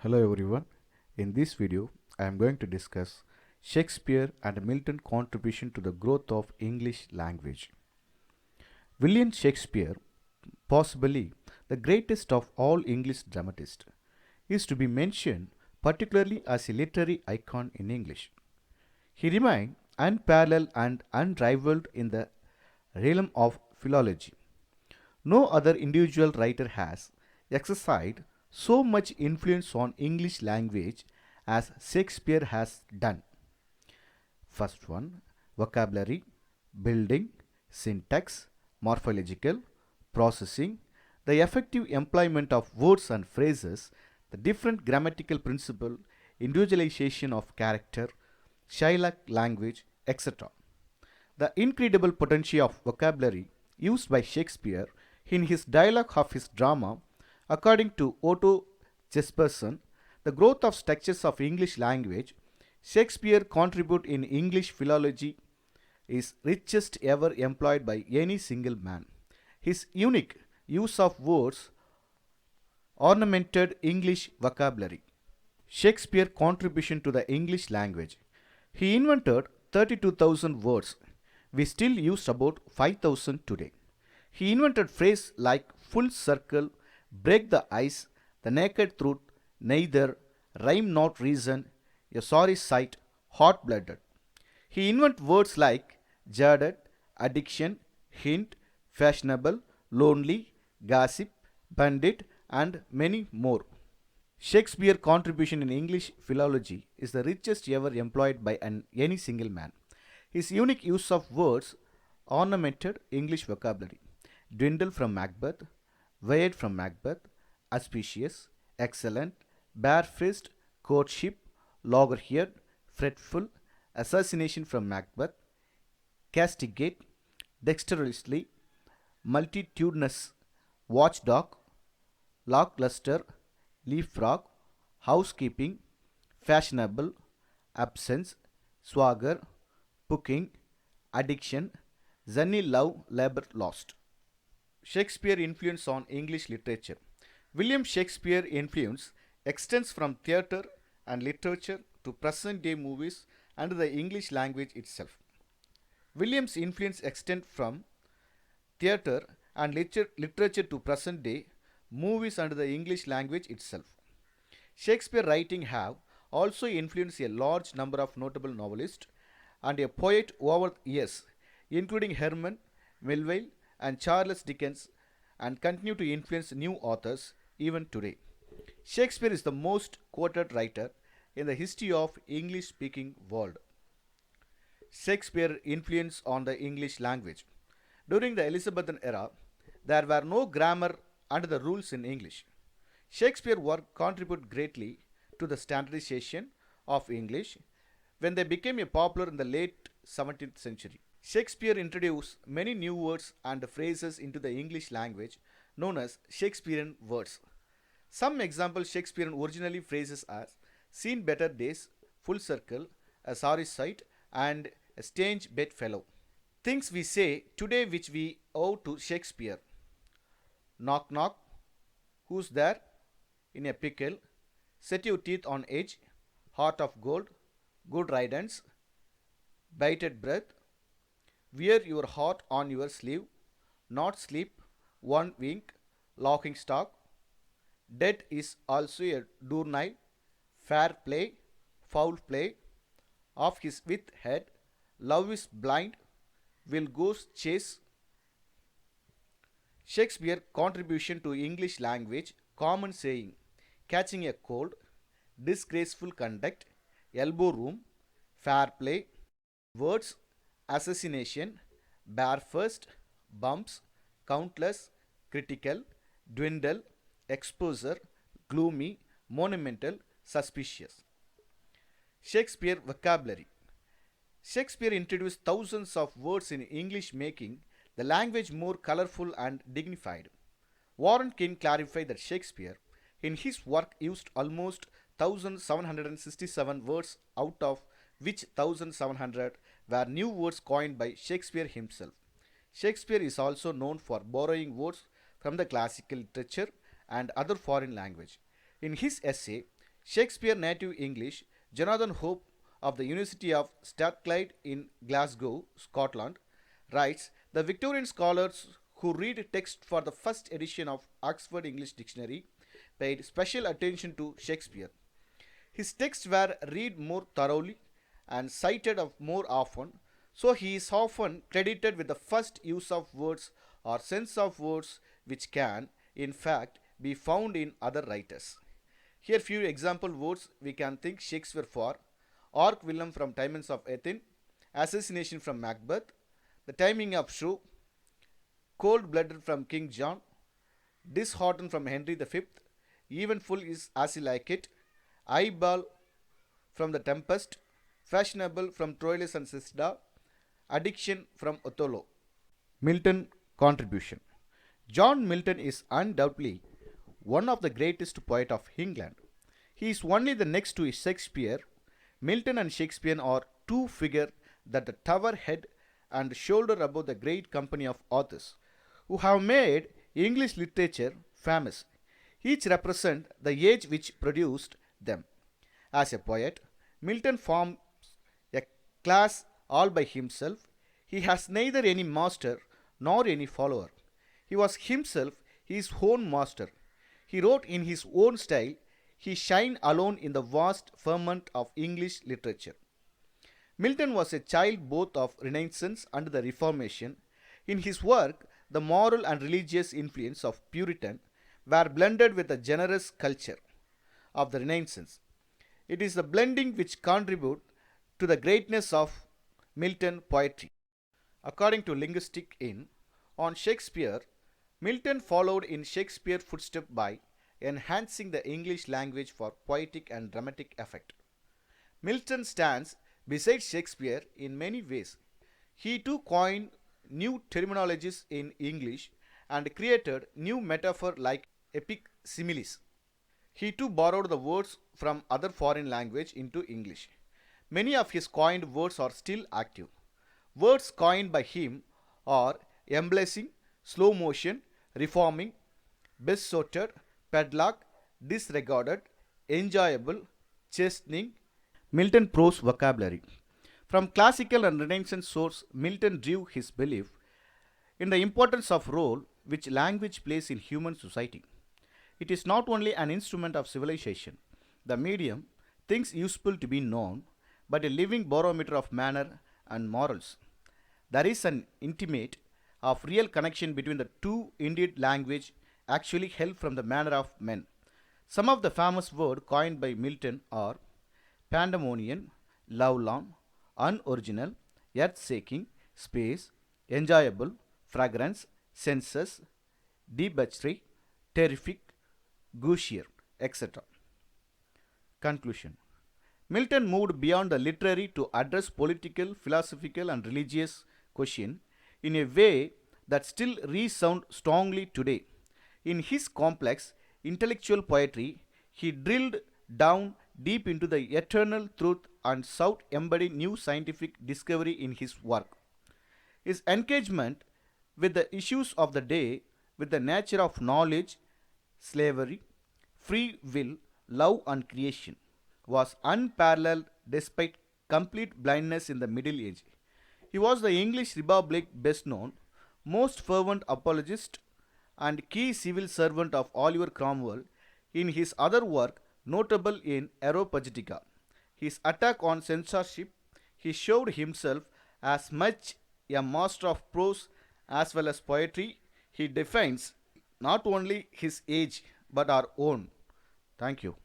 Hello everyone. In this video, I am going to discuss Shakespeare and Milton contribution to the growth of English language. William Shakespeare, possibly the greatest of all English dramatists, is to be mentioned particularly as a literary icon in English. He remained unparalleled and unrivaled in the realm of philology. No other individual writer has exercised so much influence on English language as Shakespeare has done. First one, vocabulary, building, syntax, morphological, processing, the effective employment of words and phrases, the different grammatical principle, individualization of character, Shylock language, etc. The incredible potential of vocabulary used by Shakespeare in his dialogue of his drama, according to Otto Jesperson, the growth of structures of English language, Shakespeare contribute in English philology is richest ever employed by any single man. His unique use of words ornamented English vocabulary. Shakespeare contribution to the English language. He invented 32,000 words. We still use about 5,000 today. He invented phrases like full circle, break the ice, the naked truth, neither, rhyme not reason, a sorry sight, hot blooded. He invented words like jaded, addiction, hint, fashionable, lonely, gossip, bandit, and many more. Shakespeare's contribution in English philology is the richest ever employed by any single man. His unique use of words ornamented English vocabulary. Dwindle from Macbeth, Weird from Macbeth, auspicious, excellent, barefaced, courtship, loggerhead, fretful, assassination from Macbeth, castigate, dexterously, multitudinous, watchdog, lackluster, leapfrog, housekeeping, fashionable, absence, swagger, booking, addiction, Zunny love, labor lost. Shakespeare influence on English literature. William Shakespeare influence extends from theatre and literature to present day movies and the English language itself. William's influence extends from theatre and literature to present day movies and the English language itself. Shakespeare writing have also influenced a large number of notable novelists and a poet over the years, including Herman Melville and Charles Dickens, and continue to influence new authors even today. Shakespeare is the most quoted writer in the history of English speaking world. Shakespeare influence on the English language. During the Elizabethan era, there were no grammar and the rules in English. Shakespeare work contributed greatly to the standardization of English when they became popular in the late 17th century. Shakespeare introduced many new words and phrases into the English language known as Shakespearean words. Some example Shakespearean originally phrases as seen better days, full circle, a sorry sight, and a strange bedfellow. Things we say today which we owe to Shakespeare. Knock knock, who's there? In a pickle, set your teeth on edge, heart of gold, good riddance, bated breath, wear your heart on your sleeve, not sleep, one wink, laughing stock, death is also a doornail, fair play, foul play, of his with head, love is blind, will ghost chase. Shakespeare contribution to English language, common saying, catching a cold, disgraceful conduct, elbow room, fair play, words, assassination, barefaced, bumps, countless, critical, dwindle, exposure, gloomy, monumental, suspicious. Shakespeare vocabulary. Shakespeare introduced thousands of words in English, making the language more colorful and dignified. Warren King clarified that Shakespeare, in his work, used almost 1767 words, out of which 1700 were new words coined by Shakespeare himself. Shakespeare is also known for borrowing words from the classical literature and other foreign language. In his essay, Shakespeare native English, Jonathan Hope of the University of Strathclyde in Glasgow, Scotland, writes the Victorian scholars who read text for the first edition of Oxford English Dictionary paid special attention to Shakespeare. His texts were read more thoroughly and cited of more often, so he is often credited with the first use of words or sense of words which can, in fact, be found in other writers. Here few example words we can think Shakespeare for: Arc Willem from Timons of Athens, assassination from Macbeth, the timing of show, cold blooded from King John, disheartened from Henry V, even full is as he like it, eyeball from the Tempest, fashionable from Troilus and Cressida, addiction from Othello. Milton contribution. John Milton is undoubtedly one of the greatest poets of England. He is only the next to Shakespeare. Milton and Shakespeare are two figures that tower head and shoulder above the great company of authors who have made English literature famous. Each represent the age which produced them. As a poet, Milton forms a class all by himself. He has neither any master nor any follower. He was himself his own master. He wrote in his own style. He shined alone in the vast firmament of English literature. Milton was a child both of Renaissance and the Reformation. In his work, the moral and religious influence of Puritan were blended with the generous culture of the Renaissance. It is the blending which contributes to the greatness of Milton poetry. According to Linguistic In, on Shakespeare, Milton followed in Shakespeare's footsteps by enhancing the English language for poetic and dramatic effect. Milton stands beside Shakespeare in many ways. He too coined new terminologies in English and created new metaphor like epic similes. He too borrowed the words from other foreign language into English. Many of his coined words are still active. Words coined by him are embracing, slow motion, reforming, best sorted, padlock, disregarded, enjoyable, chastening. Milton prose vocabulary. From classical and Renaissance source, Milton drew his belief in the importance of role which language plays in human society. It is not only an instrument of civilization, the medium, things useful to be known, but a living barometer of manner and morals. There is an intimate of real connection between the two. Indeed, language actually held from the manner of men. Some of the famous words coined by Milton are pandemonium, lovelorn, unoriginal, earth-shaking, space, enjoyable, fragrance, senses, debauchery, terrific, gauchier, etc. Conclusion. Milton moved beyond the literary to address political, philosophical and religious questions in a way that still resound strongly today. In his complex intellectual poetry, he drilled down deep into the eternal truth and sought embody new scientific discovery in his work. His engagement with the issues of the day, with the nature of knowledge, slavery, free will, love and creation, was unparalleled despite complete blindness in the Middle Age. He was the English Republic's best known, most fervent apologist and key civil servant of Oliver Cromwell. In his other work, notable in Areopagitica, his attack on censorship, he showed himself as much a master of prose as well as poetry. He defines not only his age but our own. Thank you.